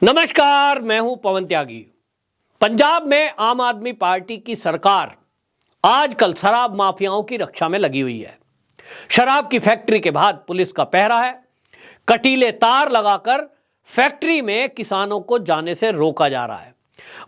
नमस्कार, मैं हूं पवन त्यागी। पंजाब में आम आदमी पार्टी की सरकार आजकल शराब माफियाओं की रक्षा में लगी हुई है। शराब की फैक्ट्री के बाद पुलिस का पहरा है। कटीले तार लगाकर फैक्ट्री में किसानों को जाने से रोका जा रहा है।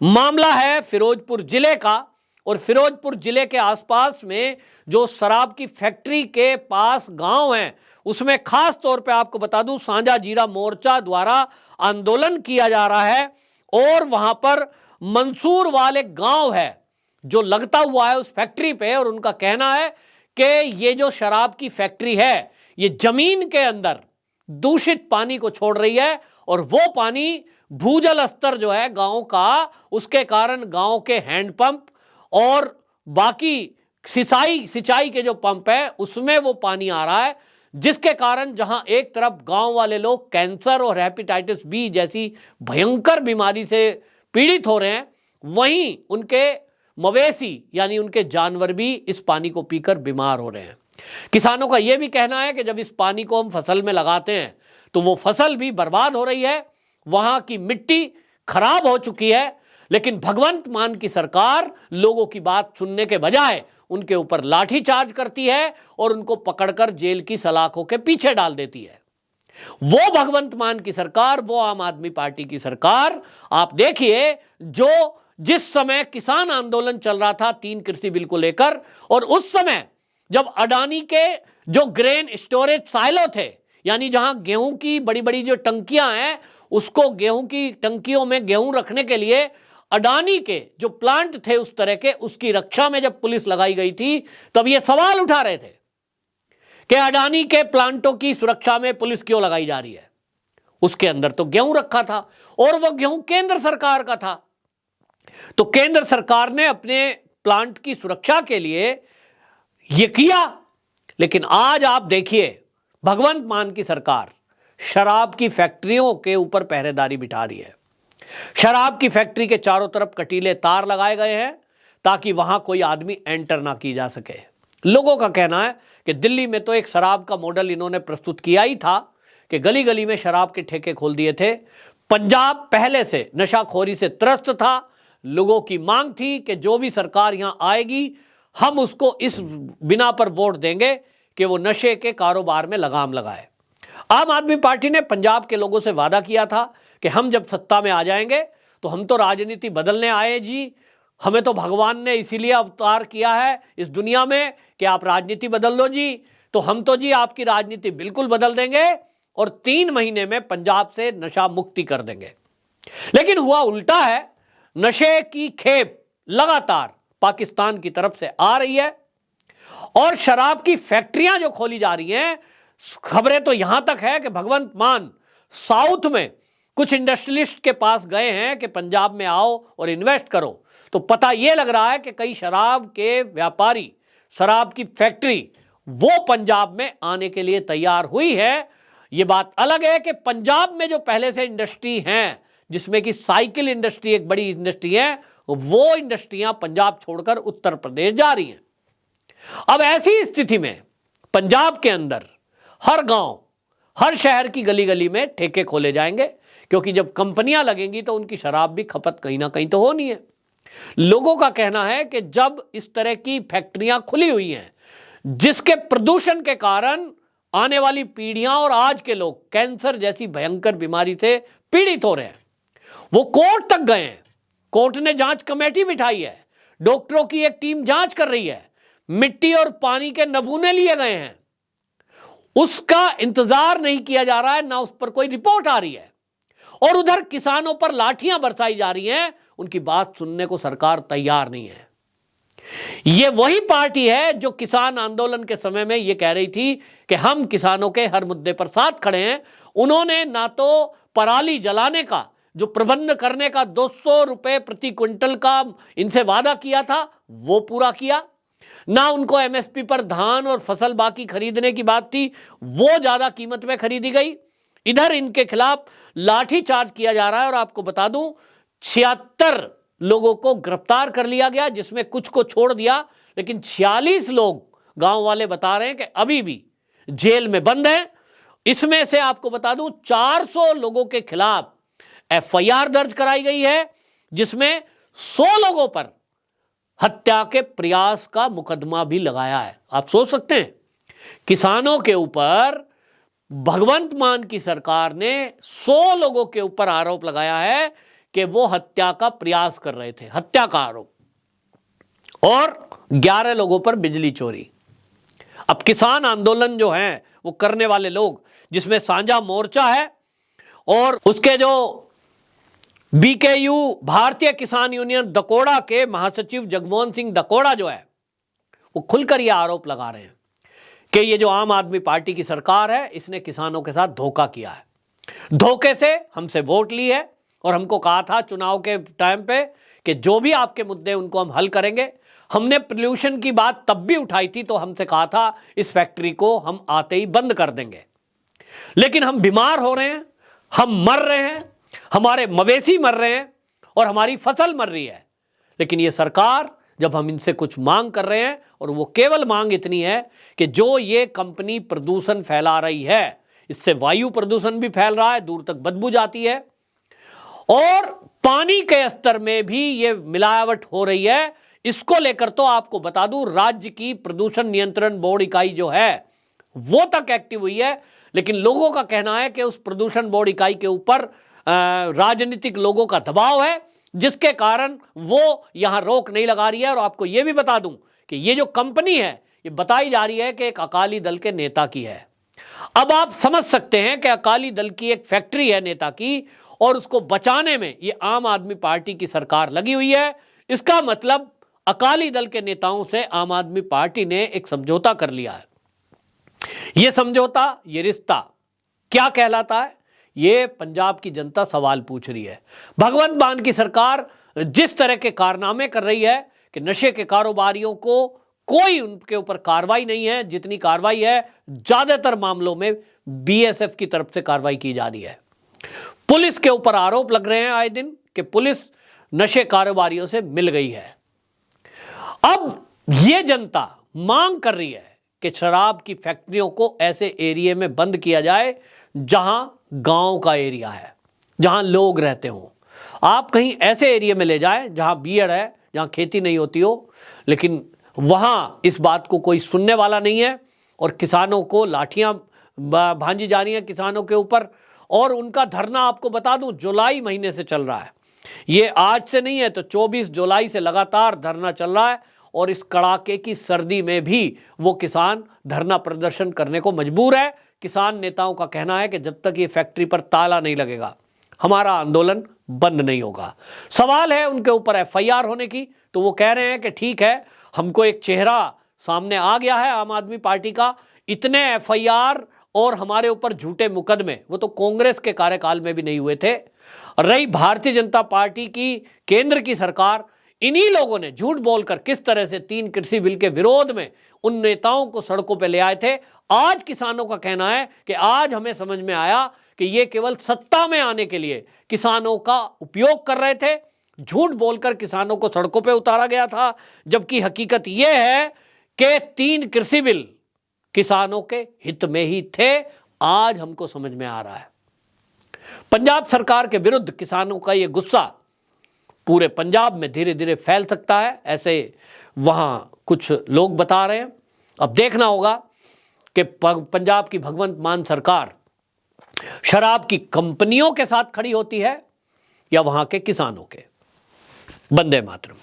मामला है फिरोजपुर जिले का, और फिरोजपुर जिले के आसपास में जो शराब की फैक्ट्री के पास गांव हैं, उसमें खास तौर पे आपको बता दूं, सांझा जीरा मोर्चा द्वारा आंदोलन किया जा रहा है। और वहां पर मंसूर वाले गांव है जो लगता हुआ है उस फैक्ट्री पे, और उनका कहना है कि ये जो शराब की फैक्ट्री है ये जमीन के अंदर दूषित पानी को छोड़ रही है, और वो पानी भूजल स्तर जो है गांव का, उसके कारण गांव के हैंडपंप और बाकी सिंचाई के जो पंप है उसमें वो पानी आ रहा है, जिसके कारण जहां एक तरफ गांव वाले लोग कैंसर और हेपेटाइटिस बी जैसी भयंकर बीमारी से पीड़ित हो रहे हैं, वहीं उनके मवेशी यानी उनके जानवर भी इस पानी को पीकर बीमार हो रहे हैं। किसानों का यह भी कहना है कि जब इस पानी को हम फसल में लगाते हैं तो वो फसल भी बर्बाद हो रही है, वहां की मिट्टी खराब हो चुकी है। लेकिन भगवंत मान की सरकार लोगों की बात सुनने के बजाय उनके ऊपर लाठीचार्ज करती है और उनको पकड़कर जेल की सलाखों के पीछे डाल देती है। वो भगवंत मान की सरकार, वो आम आदमी पार्टी की सरकार, आप देखिए जो जिस समय किसान आंदोलन चल रहा था 3 कृषि बिल को लेकर, और उस समय जब अडानी के जो ग्रेन स्टोरेज साइलो थे, यानी जहां गेहूं की बड़ी बड़ी जो टंकियां हैं, उसको गेहूं की टंकियों में गेहूं रखने के लिए अडानी के जो प्लांट थे उस तरह के, उसकी रक्षा में जब पुलिस लगाई गई थी, तब ये सवाल उठा रहे थे कि अडानी के प्लांटों की सुरक्षा में पुलिस क्यों लगाई जा रही है। उसके अंदर तो गेहूं रखा था और वो गेहूं केंद्र सरकार का था, तो केंद्र सरकार ने अपने प्लांट की सुरक्षा के लिए यह किया। लेकिन आज आप देखिए, भगवंत मान की सरकार शराब की फैक्ट्रियों के ऊपर पहरेदारी बिठा रही है। शराब की फैक्ट्री के चारों तरफ कटीले तार लगाए गए हैं ताकि वहां कोई आदमी एंटर ना की जा सके। लोगों का कहना है कि दिल्ली में तो एक शराब का मॉडल इन्होंने प्रस्तुत किया ही था कि गली गली में शराब के ठेके खोल दिए थे। पंजाब पहले से नशाखोरी से त्रस्त था। लोगों की मांग थी कि जो भी सरकार यहां आएगी, हम उसको इस बिना पर वोट देंगे कि वो नशे के कारोबार में लगाम लगाए। आम आदमी पार्टी ने पंजाब के लोगों से वादा किया था कि हम जब सत्ता में आ जाएंगे तो हम तो राजनीति बदलने आए जी, हमें तो भगवान ने इसीलिए अवतार किया है इस दुनिया में कि आप राजनीति बदल लो जी, तो हम तो जी आपकी राजनीति बिल्कुल बदल देंगे और 3 महीने में पंजाब से नशा मुक्ति कर देंगे। लेकिन हुआ उल्टा है। नशे की खेप लगातार पाकिस्तान की तरफ से आ रही है और शराब की फैक्ट्रियां जो खोली जा रही हैं, खबरें तो यहां तक है कि भगवंत मान साउथ में कुछ इंडस्ट्रियलिस्ट के पास गए हैं कि पंजाब में आओ और इन्वेस्ट करो, तो पता यह लग रहा है कि कई शराब के व्यापारी, शराब की फैक्ट्री वो पंजाब में आने के लिए तैयार हुई है। यह बात अलग है कि पंजाब में जो पहले से इंडस्ट्री हैं, जिसमें कि साइकिल इंडस्ट्री एक बड़ी इंडस्ट्री है, वो इंडस्ट्रियां पंजाब छोड़कर उत्तर प्रदेश जा रही हैं। अब ऐसी स्थिति में पंजाब के अंदर हर गांव, हर शहर की गली गली में ठेके खोले जाएंगे, क्योंकि जब कंपनियां लगेंगी तो उनकी शराब भी खपत कहीं ना कहीं तो होनी है। लोगों का कहना है कि जब इस तरह की फैक्ट्रियां खुली हुई हैं जिसके प्रदूषण के कारण आने वाली पीढ़ियां और आज के लोग कैंसर जैसी भयंकर बीमारी से पीड़ित हो रहे हैं, वो कोर्ट तक गए हैं। कोर्ट ने जांच कमेटी बिठाई है, डॉक्टरों की एक टीम जांच कर रही है, मिट्टी और पानी के नमूने लिए गए हैं, उसका इंतजार नहीं किया जा रहा है, ना उस पर कोई रिपोर्ट आ रही है। और उधर किसानों पर लाठियां बरसाई जा रही हैं, उनकी बात सुनने को सरकार तैयार नहीं है। यह वही पार्टी है जो किसान आंदोलन के समय में यह कह रही थी कि हम किसानों के हर मुद्दे पर साथ खड़े हैं। उन्होंने ना तो पराली जलाने का जो प्रबंध करने का 200 रुपए प्रति क्विंटल का इनसे वादा किया था वो पूरा किया, ना उनको एमएसपी पर धान और फसल बाकी खरीदने की बात थी, वो ज्यादा कीमत में खरीदी गई। इधर इनके खिलाफ लाठीचार्ज किया जा रहा है और आपको बता दूं 76 लोगों को गिरफ्तार कर लिया गया, जिसमें कुछ को छोड़ दिया, लेकिन 46 लोग गांव वाले बता रहे हैं कि अभी भी जेल में बंद हैं। इसमें से आपको बता दूं 400 लोगों के खिलाफ एफआईआर दर्ज कराई गई है जिसमें 100 लोगों पर हत्या के प्रयास का मुकदमा भी लगाया है। आप सोच सकते हैं, किसानों के ऊपर भगवंत मान की सरकार ने 100 लोगों के ऊपर आरोप लगाया है कि वो हत्या का प्रयास कर रहे थे, हत्या का आरोप, और 11 लोगों पर बिजली चोरी। अब किसान आंदोलन जो है वो करने वाले लोग, जिसमें साझा मोर्चा है और उसके जो बीकेयू भारतीय किसान यूनियन दकोड़ा के महासचिव जगमोहन सिंह दकोड़ा जो है, वो खुलकर यह आरोप लगा रहे हैं कि ये जो आम आदमी पार्टी की सरकार है इसने किसानों के साथ धोखा किया है। धोखे से हमसे वोट ली है और हमको कहा था चुनाव के टाइम पे कि जो भी आपके मुद्दे उनको हम हल करेंगे। हमने पोल्यूशन की बात तब भी उठाई थी तो हमसे कहा था इस फैक्ट्री को हम आते ही बंद कर देंगे, लेकिन हम बीमार हो रहे हैं, हम मर रहे हैं, हमारे मवेशी मर रहे हैं और हमारी फसल मर रही है। लेकिन ये सरकार, जब हम इनसे कुछ मांग कर रहे हैं, और वो केवल मांग इतनी है कि जो ये कंपनी प्रदूषण फैला रही है, इससे वायु प्रदूषण भी फैल रहा है, दूर तक बदबू जाती है और पानी के स्तर में भी ये मिलावट हो रही है। इसको लेकर तो आपको बता दूं, राज्य की प्रदूषण नियंत्रण बोर्ड इकाई जो है वो तक एक्टिव हुई है, लेकिन लोगों का कहना है कि उस प्रदूषण बोर्ड इकाई के ऊपर राजनीतिक लोगों का दबाव है, जिसके कारण वो यहां रोक नहीं लगा रही है। और आपको यह भी बता दूं कि ये जो कंपनी है ये बताई जा रही है कि एक अकाली दल के नेता की है। अब आप समझ सकते हैं कि अकाली दल की एक फैक्ट्री है नेता की, और उसको बचाने में ये आम आदमी पार्टी की सरकार लगी हुई है। इसका मतलब अकाली दल के नेताओं से आम आदमी पार्टी ने एक समझौता कर लिया है। यह समझौता, यह रिश्ता क्या कहलाता है, यह पंजाब की जनता सवाल पूछ रही है। भगवंत मान की सरकार जिस तरह के कारनामे कर रही है कि नशे के कारोबारियों को कोई उनके ऊपर कार्रवाई नहीं है, जितनी कार्रवाई है ज्यादातर मामलों में बीएसएफ की तरफ से कार्रवाई की जा रही है। पुलिस के ऊपर आरोप लग रहे हैं आए दिन कि पुलिस नशे कारोबारियों से मिल गई है। अब यह जनता मांग कर रही है कि शराब की फैक्ट्रियों को ऐसे एरिया में बंद किया जाए जहां गांव का एरिया है, जहां लोग रहते हों। आप कहीं ऐसे एरिया में ले जाएं जहां बीड़ है, जहां खेती नहीं होती हो, लेकिन वहां इस बात को कोई सुनने वाला नहीं है और किसानों को लाठियां भांजी जा रही हैं किसानों के ऊपर। और उनका धरना आपको बता दूं जुलाई महीने से चल रहा है, ये आज से नहीं है, तो 24 जुलाई से लगातार धरना चल रहा है। और इस कड़ाके की सर्दी में भी वो किसान धरना प्रदर्शन करने को मजबूर है। किसान नेताओं का कहना है कि जब तक ये फैक्ट्री पर ताला नहीं लगेगा हमारा आंदोलन बंद नहीं होगा। सवाल है उनके ऊपर एफआईआर होने की, तो वो कह रहे हैं कि ठीक है, हमको एक चेहरा सामने आ गया है आम आदमी पार्टी का। इतने एफआईआर और हमारे ऊपर झूठे मुकदमे वो तो कांग्रेस के कार्यकाल में भी नहीं हुए थे। रही भारतीय जनता पार्टी की केंद्र की सरकार, इन्हीं लोगों ने झूठ बोलकर किस तरह से 3 कृषि बिल के विरोध में उन नेताओं को सड़कों पर ले आए थे। आज किसानों का कहना है कि आज हमें समझ में आया कि ये केवल सत्ता में आने के लिए किसानों का उपयोग कर रहे थे। झूठ बोलकर किसानों को सड़कों पर उतारा गया था, जबकि हकीकत यह है कि 3 कृषि बिल किसानों के हित में ही थे। आज हमको समझ में आ रहा है। पंजाब सरकार के विरुद्ध किसानों का यह गुस्सा पूरे पंजाब में धीरे धीरे फैल सकता है, ऐसे वहां कुछ लोग बता रहे हैं। अब देखना होगा कि पंजाब की भगवंत मान सरकार शराब की कंपनियों के साथ खड़ी होती है या वहां के किसानों के। वंदे मातरम।